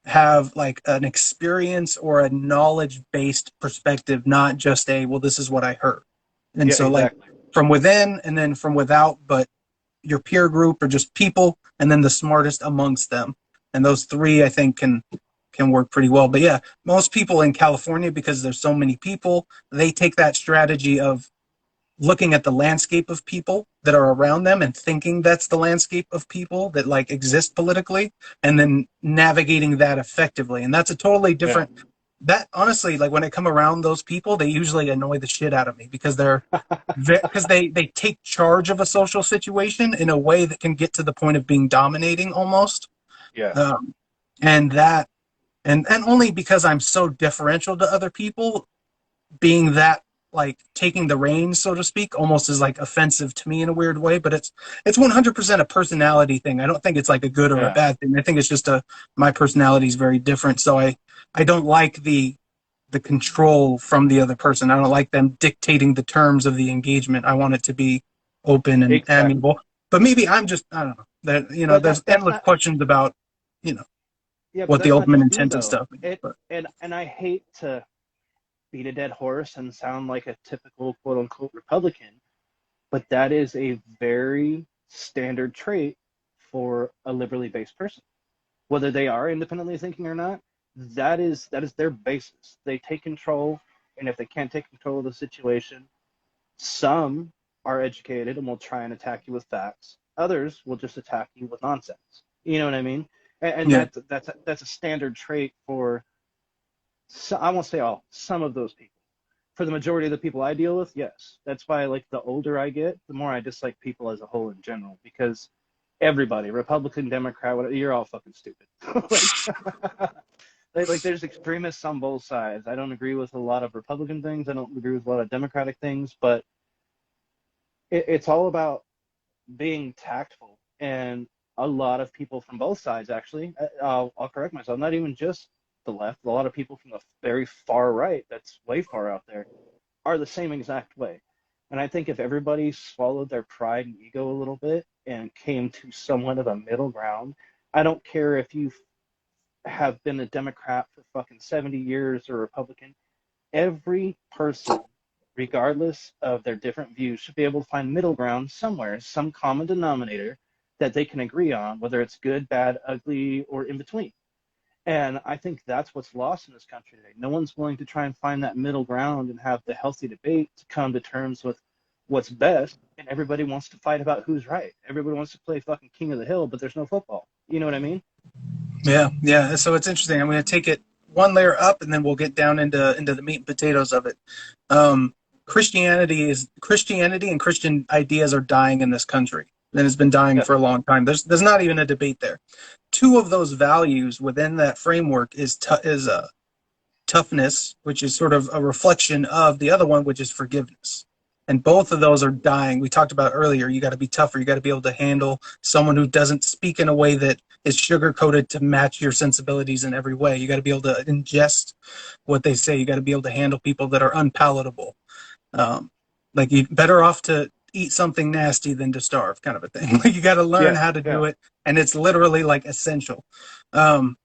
have like an experience or a knowledge-based perspective, not just a, well, this is what I heard. And so exactly. Like from within and then from without, but your peer group or just people, and then the smartest amongst them. And those three, I think, can work pretty well. But yeah, most people in California, because there's so many people, they take that strategy of looking at the landscape of people that are around them and thinking that's the landscape of people that like exist politically, and then navigating that effectively. And that's a totally different that honestly, like when I come around those people, they usually annoy the shit out of me because they take charge of a social situation in a way that can get to the point of being dominating almost. Yeah. And only because I'm so differential to other people, being that like taking the reins, so to speak, almost is like offensive to me in a weird way. But it's 100% a personality thing. I don't think it's like a good or a bad thing. I think it's just my personality is very different. So I don't like the control from the other person. I don't like them dictating the terms of the engagement. I want it to be open and amiable. But maybe I'm just, I don't know. That, there's endless questions about, what the ultimate intent of stuff is. And I hate to beat a dead horse and sound like a typical quote unquote Republican, but that is a very standard trait for a liberally based person. Whether they are independently thinking or not, that is their basis. They take control, and if they can't take control of the situation, some are educated and will try and attack you with facts. Others will just attack you with nonsense. You know what I mean? And that's a standard trait for, I won't say all, some of those people. For the majority of the people I deal with, yes. That's why, like, the older I get, the more I dislike people as a whole in general, because everybody, Republican, Democrat, whatever, you're all fucking stupid. Like there's extremists on both sides. I don't agree with a lot of Republican things. I don't agree with a lot of Democratic things, but it's all about being tactful. And a lot of people from both sides, actually, I'll correct myself, not even just the left, a lot of people from the very far right, that's way far out there, are the same exact way. And I think if everybody swallowed their pride and ego a little bit and came to somewhat of a middle ground, I don't care if you have been a Democrat for fucking 70 years or a Republican, every person, regardless of their different views, should be able to find middle ground somewhere, some common denominator that they can agree on, whether it's good, bad, ugly, or in between. And I think that's what's lost in this country today. No one's willing to try and find that middle ground and have the healthy debate to come to terms with what's best, and everybody wants to fight about who's right. Everybody wants to play fucking King of the Hill, but there's no football. You know what I mean? Yeah. So it's interesting. I'm going to take it one layer up, and then we'll get down into the meat and potatoes of it. Christianity and Christian ideas are dying in this country, and it's been dying for a long time. There's not even a debate there. Two of those values within that framework is toughness, which is sort of a reflection of the other one, which is forgiveness. And both of those are dying. We talked about earlier, you got to be tougher. You got to be able to handle someone who doesn't speak in a way that is sugar-coated to match your sensibilities in every way. You got to be able to ingest what they say. You got to be able to handle people that are unpalatable. Like you're better off to eat something nasty than to starve, kind of a thing. Like you got to learn how to do it, and it's literally like essential. And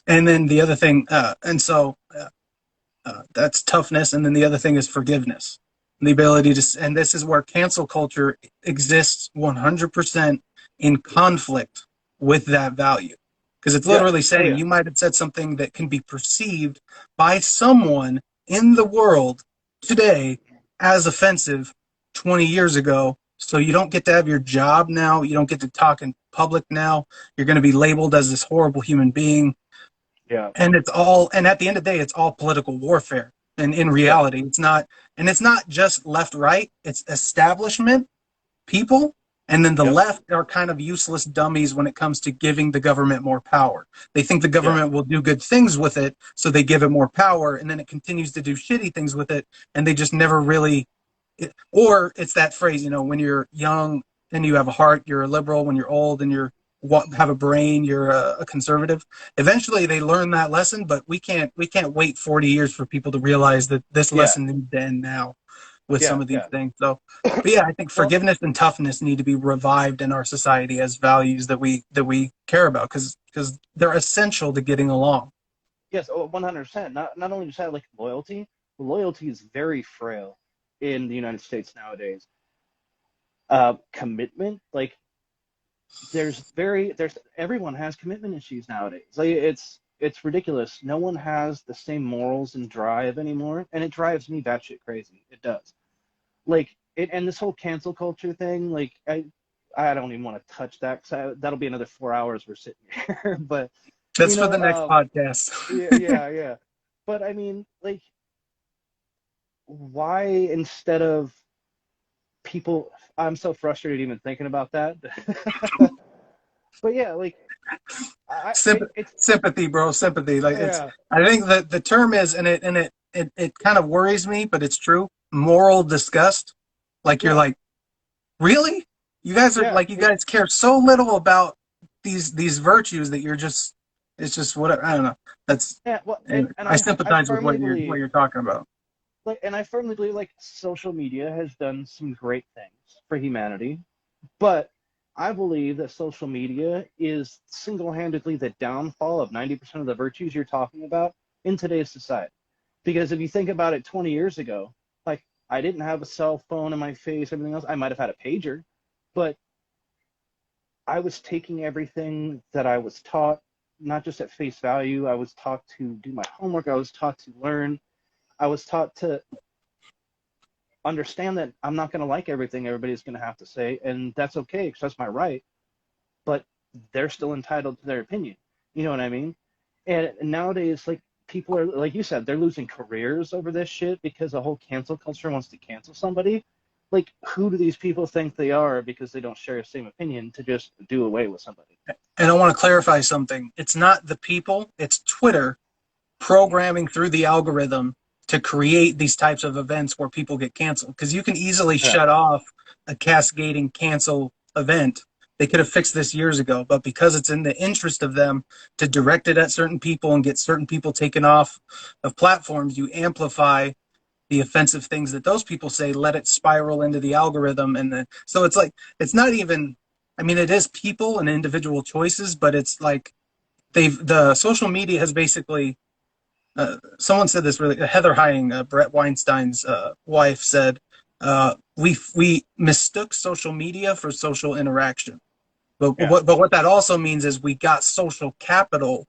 then the other thing, that's toughness, and then the other thing is forgiveness, the ability to. And this is where cancel culture exists 100% in conflict with that value, because it's literally saying you might have said something that can be perceived by someone in the world today as offensive 20 years ago. So you don't get to have your job now. You don't get to talk in public now. You're going to be labeled as this horrible human being. Yeah. And at the end of the day, it's all political warfare. And in reality, it's not just left, right. It's establishment people And then the Yep. left are kind of useless dummies when it comes to giving the government more power. They think the Yeah. government will do good things with it, so they give it more power, and then it continues to do shitty things with it, and they just never really. Or it's that phrase, when you're young and you have a heart, you're a liberal. When you're old and you have a brain, you're a conservative. Eventually, they learn that lesson, but we can't wait 40 years for people to realize that this Yeah. lesson needs to end now with Yeah. some of these Yeah. things. So, but yeah, I think Well, forgiveness and toughness need to be revived in our society as values that we care about because they're essential to getting along. yes, 100%. Not only just that, like loyalty is very frail in the United States nowadays. Commitment, like there's everyone has commitment issues nowadays. Like it's ridiculous. No one has the same morals and drive anymore, and it drives me batshit crazy. It does. Like it, and this whole cancel culture thing. Like I don't even want to touch that because that'll be another 4 hours we're sitting here. But That's for the next podcast. yeah, yeah, yeah. But I mean, like, why instead of people? I'm so frustrated even thinking about that. But yeah, like, it's Sympathy, bro, sympathy. Like it's, yeah, I think that the term is, and it kind of worries me, but it's true. Moral disgust. Like you're yeah, like, really? You guys are yeah, like, you guys care so little about these virtues that you're just, it's just whatever. I don't know. That's, yeah. Well, and and I I sympathize with firmly what believe, you're talking about. like, and I firmly believe, like, social media has done some great things for humanity, but I believe that social media is single-handedly the downfall of 90% of the virtues you're talking about in today's society. Because if you think about it 20 years ago, like, I didn't have a cell phone in my face, everything else. I might have had a pager, but I was taking everything that I was taught, not just at face value. I was taught to do my homework. I was taught to learn. I was taught to understand that I'm not going to like everything everybody's going to have to say, and that's okay because that's my right. But they're still entitled to their opinion. You know what I mean? And nowadays, like, people are, like you said, they're losing careers over this shit because the whole cancel culture wants to cancel somebody. Like, who do these people think they are because they don't share the same opinion to just do away with somebody? And I want to clarify something. It's not the people, it's Twitter programming through the algorithm to create these types of events where people get canceled. Because you can easily Yeah. shut off a cascading cancel event. They could have fixed this years ago, but because it's in the interest of them to direct it at certain people and get certain people taken off of platforms, you amplify the offensive things that those people say, let it spiral into the algorithm. And then, so it's like, it's not even, I mean, it is people and individual choices, but it's like the social media has basically, someone said this really, Heather Heying, Brett Weinstein's wife, said, we mistook social media for social interaction. Yeah. But what that also means is we got social capital,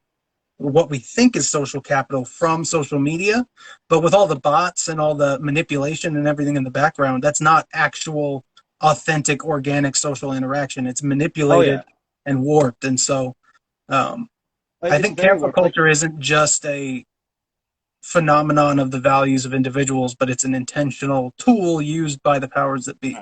what we think is social capital, from social media. But with all the bots and all the manipulation and everything in the background, that's not actual, authentic, organic social interaction. It's Oh yeah. manipulated and warped. And so um, Like, I it's think very cancel warped. Like, culture isn't just a phenomenon of the values of individuals, but it's an intentional tool used by the powers that be.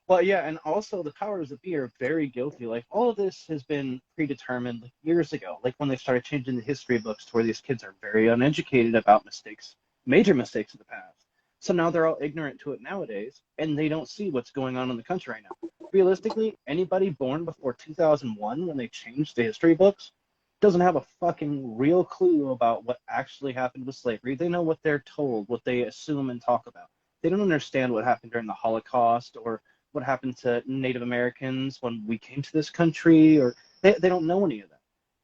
well, yeah, and also the powers that be are very guilty. Like, all of this has been predetermined, like, years ago. Like, when they started changing the history books to where these kids are very uneducated about mistakes, major mistakes of the past. So now they're all ignorant to it nowadays, and they don't see what's going on in the country right now. Realistically, anybody born before 2001, when they changed the history books, doesn't have a fucking real clue about what actually happened with slavery. They know what they're told, what they assume and talk about. They don't understand what happened during the Holocaust or what happened to Native Americans when we came to this country, or they don't know any of that.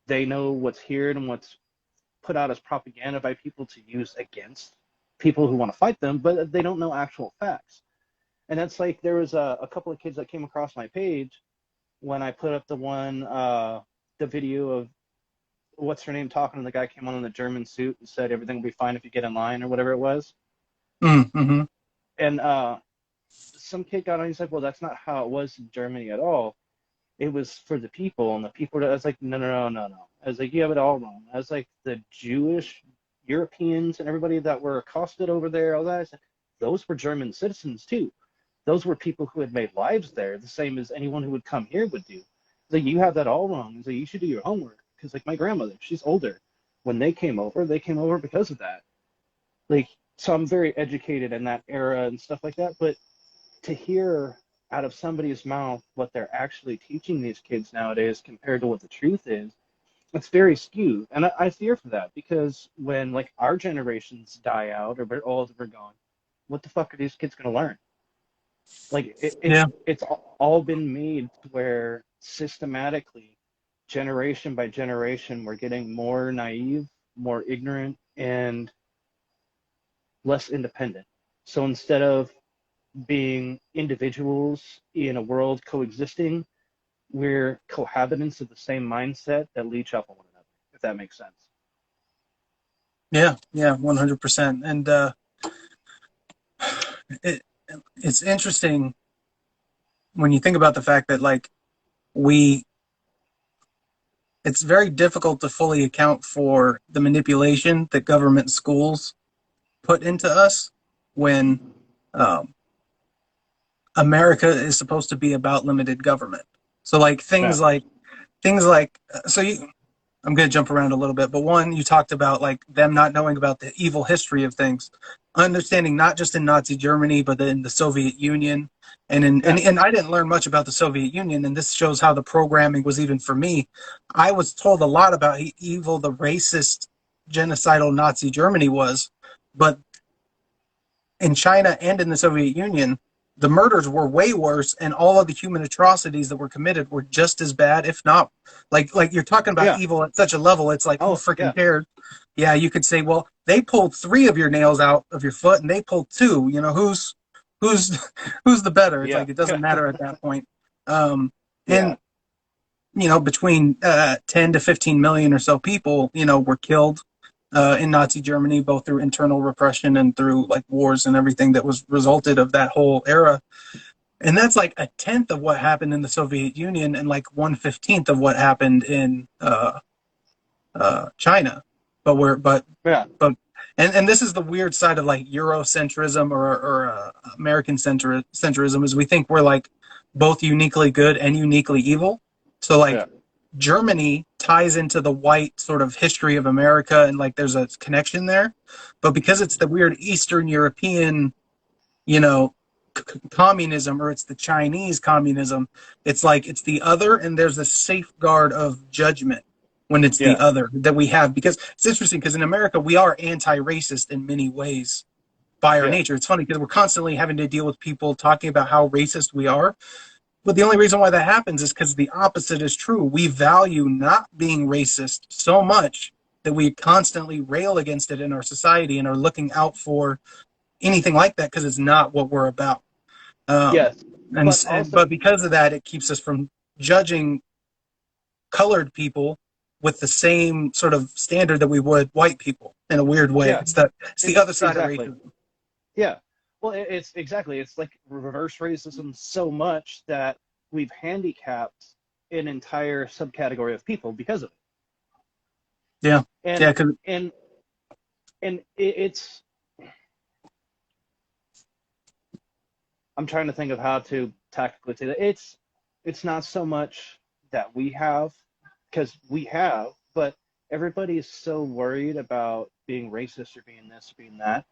They know what's here and what's put out as propaganda by people to use against people who want to fight them, but they don't know actual facts. And that's like, there was a couple of kids that came across my page when I put up the video of what's her name talking, and the guy came on in the German suit and said everything will be fine if you get in line or whatever it was. Mm-hmm. And some kid got on. He's like, "Well, that's not how it was in Germany at all. It was for the people, and the people." I was like, "No, no, no, no, no." I was like, "You have it all wrong." I was like, "The Jewish Europeans and everybody that were accosted over there, all that, I said, those were German citizens too. those were people who had made lives there, the same as anyone who would come here would do. Like, you have that all wrong. So you should do your homework. Because, like, my grandmother, she's older. When they came over because of that. Like, so I'm very educated in that era and stuff like that. But to hear out of somebody's mouth what they're actually teaching these kids nowadays compared to what the truth is, it's very skewed. And I fear for that, because when, like, our generations die out or we're old and we're gone, what the fuck are these kids going to learn? Like, Yeah. it's all been made to where systematically, generation by generation, we're getting more naive, more ignorant, and less independent. So instead of being individuals in a world coexisting, we're cohabitants of the same mindset that leech off of one another, if that makes sense. Yeah. Yeah. 100%. And it, it's interesting when you think about the fact that, like, we it's very difficult to fully account for the manipulation that government schools put into us when um, America is supposed to be about limited government. So, like, Yeah. things like so you I'm going to jump around a little bit, but one, you talked about, like, them not knowing about the evil history of things, understanding not just in Nazi Germany, but in the Soviet Union. Yeah. And I didn't learn much about the Soviet Union, and this shows how the programming was even for me. I was told a lot about how evil the racist, genocidal Nazi Germany was, but in China and in the Soviet Union, the murders were way worse, and all of the human atrocities that were committed were just as bad, if not, like you're talking about Yeah. evil at such a level. It's like, who Oh, freaking yeah. cared? Yeah, you could say, well, they pulled 3 of your nails out of your foot, and they pulled 2. You know, who's who's the better? It's Yeah. like it doesn't matter at that point. Um, Yeah. and between 10 to 15 million or so people, were killed in Nazi Germany, both through internal repression and through, like, wars and everything that was resulted of that whole era. And that's like a tenth of what happened in the Soviet Union, and like 1/15 of what happened in China. But Yeah. but and this is the weird side of, like, Eurocentrism or American centrism, is we think we're, like, both uniquely good and uniquely evil. So, Yeah. like, Germany ties into the white sort of history of America, and, like, there's a connection there. But because it's the weird Eastern European, you know, communism, or it's the Chinese communism, it's like it's the other, and there's a safeguard of judgment when it's the Yeah. other that we have. Because it's interesting, because in America we are anti-racist in many ways by our Yeah. nature. It's funny because we're constantly having to deal with people talking about how racist we are, but the only reason why that happens is because the opposite is true. We value not being racist so much that we constantly rail against it in our society and are looking out for anything like that, because it's not what we're about. Um, Yes. and, But and also, but because of that, it keeps us from judging colored people with the same sort of standard that we would white people, in a weird way. yeah, It's the other side of exactly. racism. Yeah. Well, it's exactly. It's like reverse racism so much that we've handicapped an entire subcategory of people because of Yeah, it. And yeah, because and and it's. I'm trying to think of how to tactically say that. It's not so much that we have, because we have, but everybody is so worried about being racist or being this or being that,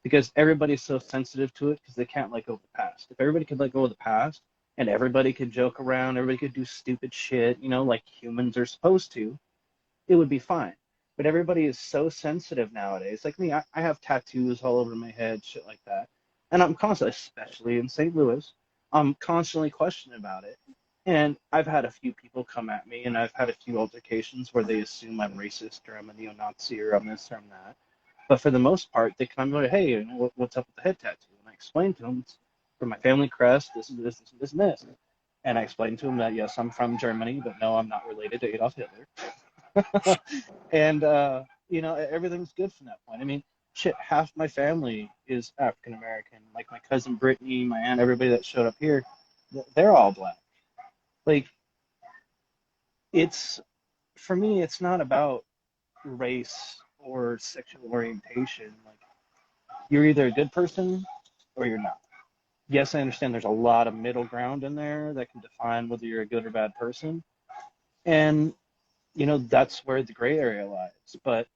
because everybody's so sensitive to it because they can't let go of the past. If everybody could let go of the past and everybody could joke around, everybody could do stupid shit, like humans are supposed to, it would be fine. But everybody is so sensitive nowadays. Like me, I have tattoos all over my head, shit like that. And I'm constantly, especially in St. Louis, I'm constantly questioning about it. And I've had a few people come at me, and I've had a few altercations where they assume I'm racist or I'm a neo-Nazi or I'm this or I'm that. But for the most part, they come and go, hey, what's up with the head tattoo? And I explain to them, it's for my family crest, this is this, this, and this, and this. And I explained to them that, yes, I'm from Germany, but no, I'm not related to Adolf Hitler. And everything's good from that point. I mean, shit, half my family is African American. Like my cousin Brittany, my aunt, everybody that showed up here, they're all black. Like, it's for me, it's not about race or sexual orientation. Like, you're either a good person or you're not. yes, I understand there's a lot of middle ground in there that can define whether you're a good or bad person. And, that's where the gray area lies. But,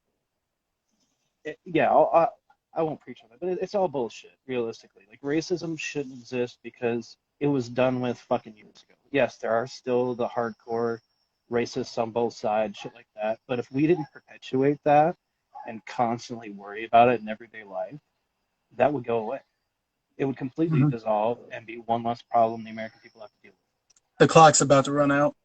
yeah, I won't preach on it, but it's all bullshit, realistically. Like, racism shouldn't exist because it was done with fucking years ago. Yes, there are still the hardcore racists on both sides, shit like that. But if we didn't perpetuate that and constantly worry about it in everyday life, that would go away. It would completely Mm-hmm. dissolve and be one less problem the American people have to deal with. The clock's about to run out.